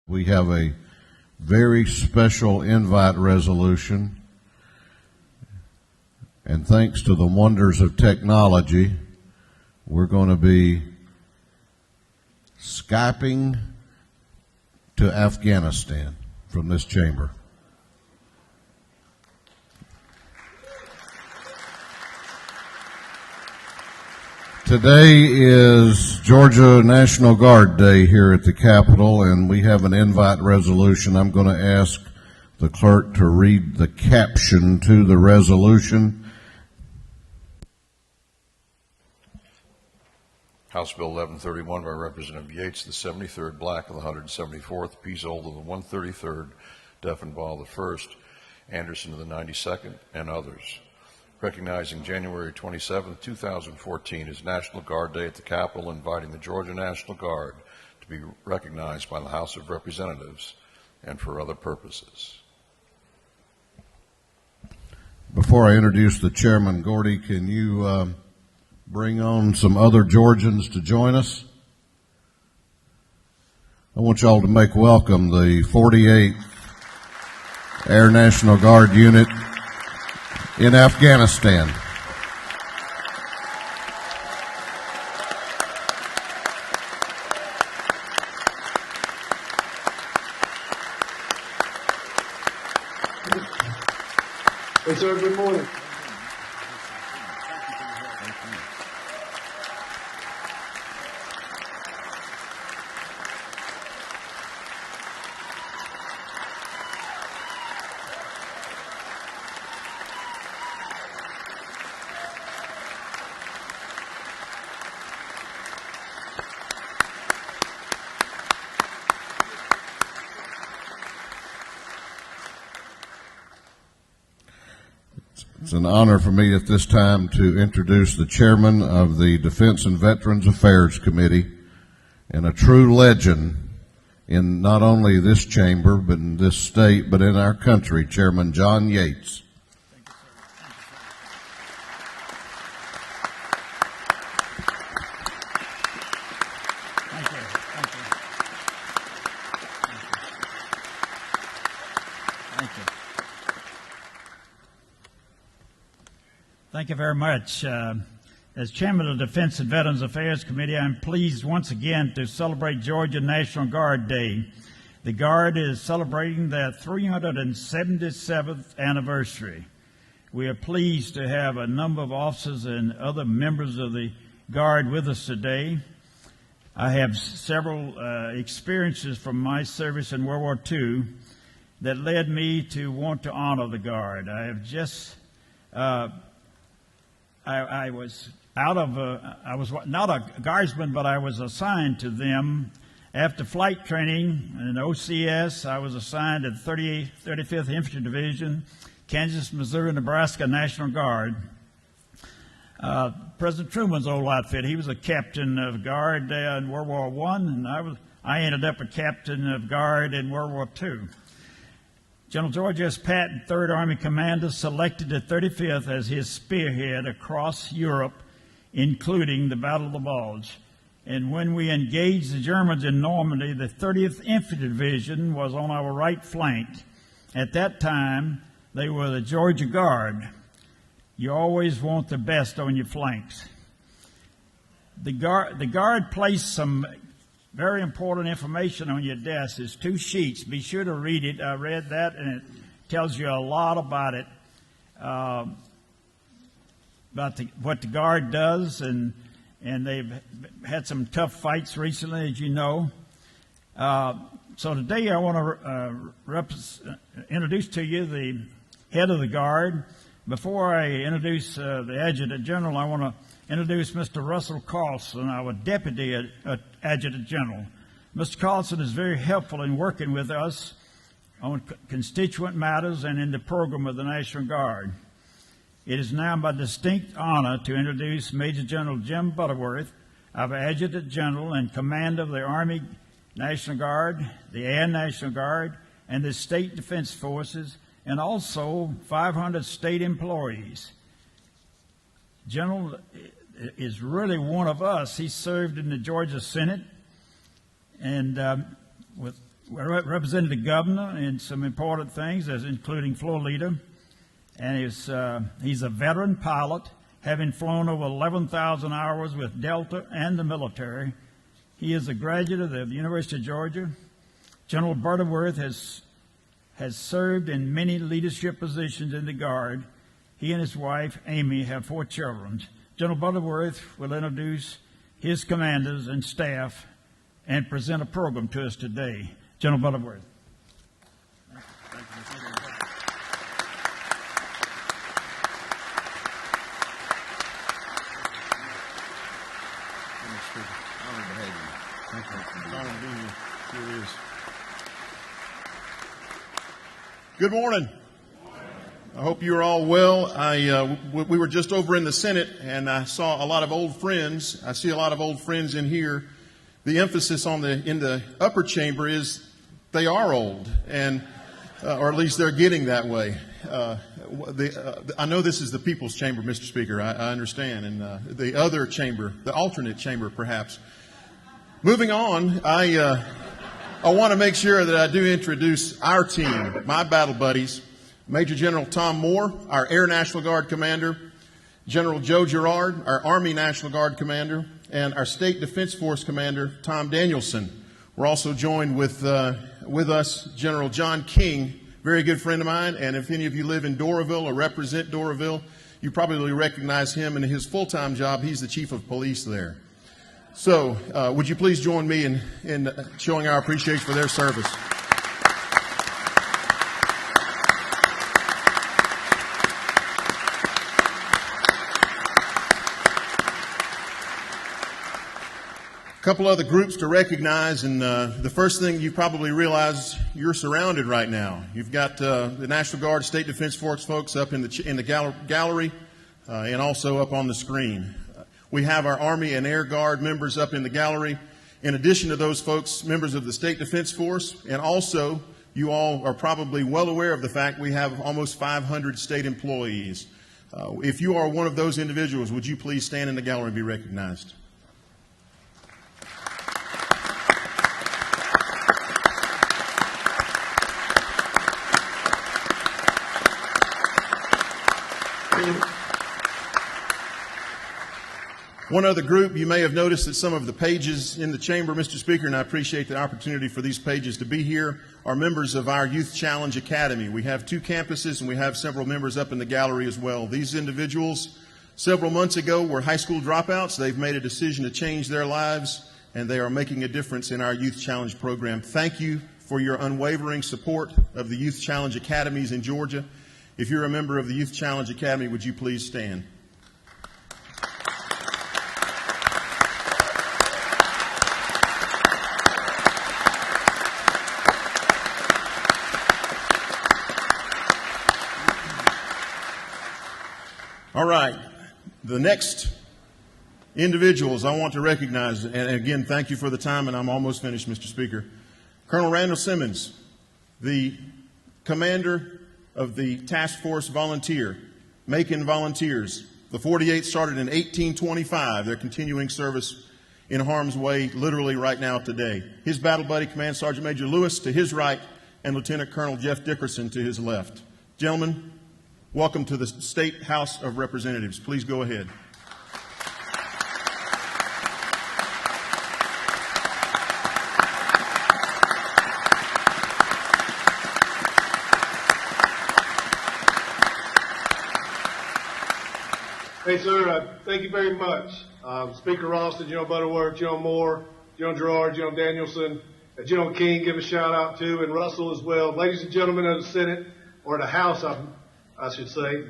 We have a very special invite resolution, and thanks to the wonders of technology, we're going to be Skyping to Afghanistan from this chamber. Today is Georgia National Guard Day here at the Capitol, and we have an invite resolution. I'm going to ask the clerk to read the caption to the resolution. House Bill 1131 by Representative Yates, the 73rd, Black of the 174th, Peizold of the 133rd, Deffenbaugh the 1st, Anderson of the 92nd, and others. Recognizing January 27, 2014 as National Guard Day at the Capitol, inviting the Georgia National Guard to be recognized by the House of Representatives and for other purposes. Before I introduce the chairman, Gordy, can you bring on some other Georgians to join us? I want y'all to make welcome the 48th Air National Guard Unit in Afghanistan. Hey, sir, good morning. It's an honor for me at this time to introduce the chairman of the Defense and Veterans Affairs Committee and a true legend in not only this chamber, but in this state, but in our country, Chairman John Yates. Thank you very much. As Chairman of the Defense and Veterans Affairs Committee, I'm pleased once again to celebrate Georgia National Guard Day. The Guard is celebrating their 377th anniversary. We are pleased to have a number of officers and other members of the Guard with us today. I have several experiences from my service in World War II that led me to want to honor the Guard. I have just I was I was not a guardsman, but I was assigned to them after flight training in OCS. I was assigned to the 35th Infantry Division, Kansas, Missouri, Nebraska National Guard. President Truman's old outfit. He was a captain of guard in World War I, and I ended up a captain of guard in World War II. General George S. Patton, 3rd Army Commander, selected the 35th as his spearhead across Europe, including the Battle of the Bulge. And when we engaged the Germans in Normandy, the 30th Infantry Division was on our right flank. At that time, they were the Georgia Guard. You always want the best on your flanks. The Guard placed some very important information on your desk. There's 2 sheets. Be sure to read it. I read that, and it tells you a lot about it, about what the Guard does, and they've had some tough fights recently, as you know. So today I want to introduce to you the head of the Guard. Before I introduce the Adjutant General, I want to introduce Mr. Russell Carlson, our Deputy Adjutant General. Mr. Carlson is very helpful in working with us on constituent matters and in the program of the National Guard. It is now my distinct honor to introduce Major General Jim Butterworth, our Adjutant General and Commander of the Army National Guard, the Air National Guard, and the State Defense Forces, and also 500 state employees. General is really one of us. He served in the Georgia Senate, and with represented the governor in some important things, as including floor leader. And he's a veteran pilot, having flown over 11,000 hours with Delta and the military. He is a graduate of the University of Georgia. General Butterworth has served in many leadership positions in the Guard. He and his wife, Amy, have 4 children. General Butterworth will introduce his commanders and staff and present a program to us today. General Butterworth. Good morning. I hope you're all well. We were just over in the Senate, and I saw a lot of old friends. I see a lot of old friends in here. The emphasis in the upper chamber is they are old, and or at least they're getting that way. I know this is the People's Chamber, Mr. Speaker. I understand, and the other chamber, the alternate chamber, perhaps. Moving on, I want to make sure that I do introduce our team, my battle buddies. Major General Tom Moore, our Air National Guard Commander, General Joe Girard, our Army National Guard Commander, and our State Defense Force Commander, Tom Danielson. We're also joined with us General John King, very good friend of mine, and if any of you live in Doraville or represent Doraville, you probably recognize him in his full-time job. He's the Chief of Police there. So, would you please join me in showing our appreciation for their service? A couple other groups to recognize, and the first thing you probably realize, you're surrounded right now. You've got the National Guard, State Defense Force folks up in the gallery and also up on the screen. We have our Army and Air Guard members up in the gallery. In addition to those folks, members of the State Defense Force, and also you all are probably well aware of the fact we have almost 500 state employees. If you are one of those individuals, would you please stand in the gallery and be recognized? One other group, you may have noticed that some of the pages in the chamber, Mr. Speaker, and I appreciate the opportunity for these pages to be here, are members of our Youth Challenge Academy. We have 2 campuses, and we have several members up in the gallery as well. These individuals, several months ago, were high school dropouts. They've made a decision to change their lives, and they are making a difference in our Youth Challenge program. Thank you for your unwavering support of the Youth Challenge Academies in Georgia. If you're a member of the Youth Challenge Academy, would you please stand? All right, the next individuals I want to recognize, and again, thank you for the time, and I'm almost finished, Mr. Speaker. Colonel Randall Simmons, the commander of the Task Force Volunteer, Macon Volunteers. The 48th started in 1825. They're continuing service in harm's way literally right now today. His battle buddy, Command Sergeant Major Lewis, to his right, and Lieutenant Colonel Jeff Dickerson to his left. Gentlemen, welcome to the State House of Representatives. Please go ahead. Hey, sir, thank you very much. Speaker Ralston, General Butterworth, General Moore, General Girard, General Danielson, General King, give a shout out to, and Russell as well. Ladies and gentlemen of the Senate, or the House, I should say,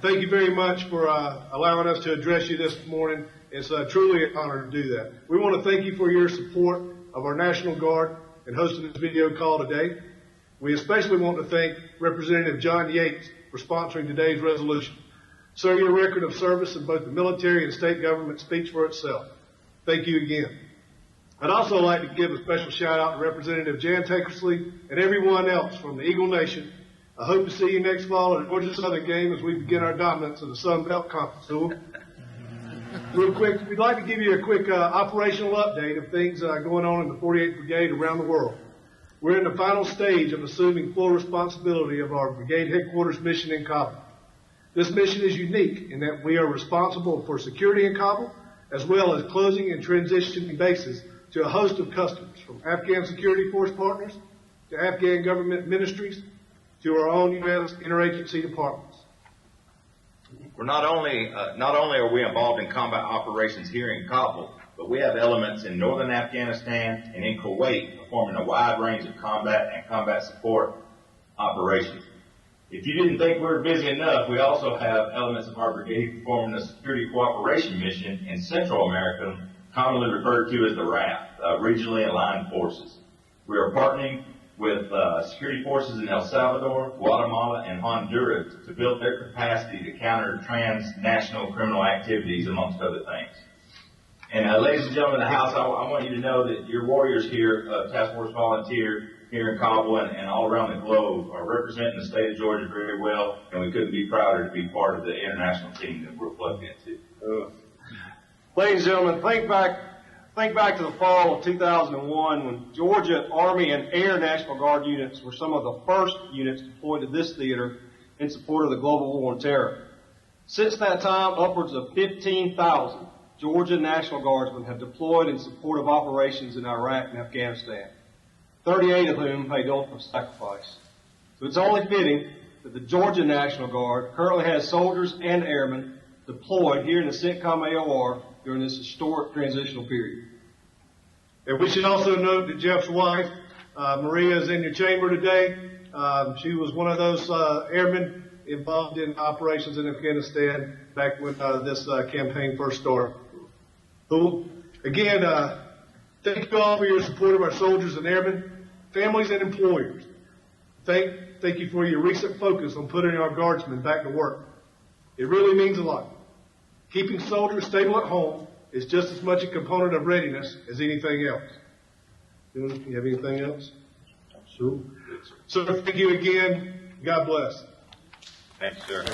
thank you very much for allowing us to address you this morning. It's truly an honor to do that. We want to thank you for your support of our National Guard and hosting this video call today. We especially want to thank Representative John Yates for sponsoring today's resolution. Sir, your record of service in both the military and state government speaks for itself. Thank you again. I'd also like to give a special shout out to Representative Jan Tankersley and everyone else from the Eagle Nation. I hope to see you next fall at the Georgia Southern game as we begin our dominance of the Sun Belt Conference. Real quick, we'd like to give you a quick operational update of things going on in the 48th Brigade around the world. we're in the final stage of assuming full responsibility of our brigade headquarters mission in Kabul. This mission is unique in that we are responsible for security in Kabul, as well as closing and transitioning bases to a host of customers, from Afghan security force partners to Afghan government ministries to our own U.S. interagency departments. We're not only are we involved in combat operations here in Kabul, but we have elements in northern Afghanistan and in Kuwait performing a wide range of combat and combat support operations. If you didn't think we were busy enough, we also have elements of our brigade performing a security cooperation mission in Central America, commonly referred to as the RAF, Regionally Aligned Forces. We are partnering with security forces in El Salvador, Guatemala, and Honduras to build their capacity to counter transnational criminal activities, amongst other things. And ladies and gentlemen of the House, I want you to know that your warriors here, Task Force Volunteer, here in Kabul and all around the globe, are representing the state of Georgia very well, and we couldn't be prouder to be part of the international team that we're plugged into. Ladies and gentlemen, think back to the fall of 2001 when Georgia Army and Air National Guard units were some of the first units deployed to this theater in support of the global war on terror. Since that time, upwards of 15,000 Georgia National Guardsmen have deployed in support of operations in Iraq and Afghanistan, 38 of whom paid ultimate sacrifice. So it's only fitting that the Georgia National Guard currently has soldiers and airmen deployed here in the CENTCOM AOR during this historic transitional period. And we should also note that Jeff's wife, Maria, is in your chamber today. She was one of those airmen involved in operations in Afghanistan back when this campaign first started. So, again, thank you all for your support of our soldiers and airmen, families and employers. Thank you for your recent focus on putting our guardsmen back to work. It really means a lot. Keeping soldiers stable at home is just as much a component of readiness as anything else. You have anything else? Sure. So thank you again. God bless. Thanks, sir.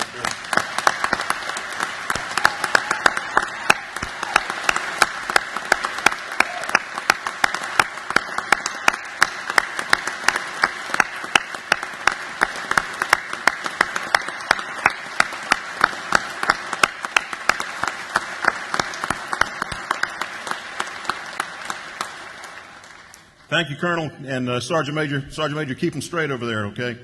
Thank you, Colonel, and Sergeant Major, keep them straight over there, okay?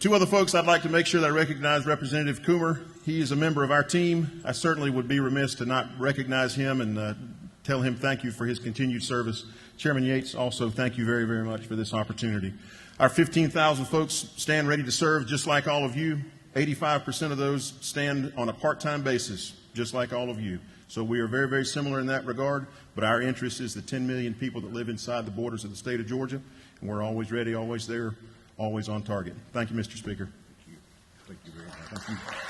Two other folks I'd like to make sure that I recognize. Representative Coomer, he is a member of our team. I certainly would be remiss to not recognize him and tell him thank you for his continued service. Chairman Yates, also thank you very, very much for this opportunity. Our 15,000 folks stand ready to serve just like all of you. 85% of those stand on a part-time basis, just like all of you. So we are very, very similar in that regard, but our interest is the 10 million people that live inside the borders of the state of Georgia, and we're always ready, always there, always on target. Thank you, Mr. Speaker. Thank you very much. Thank you.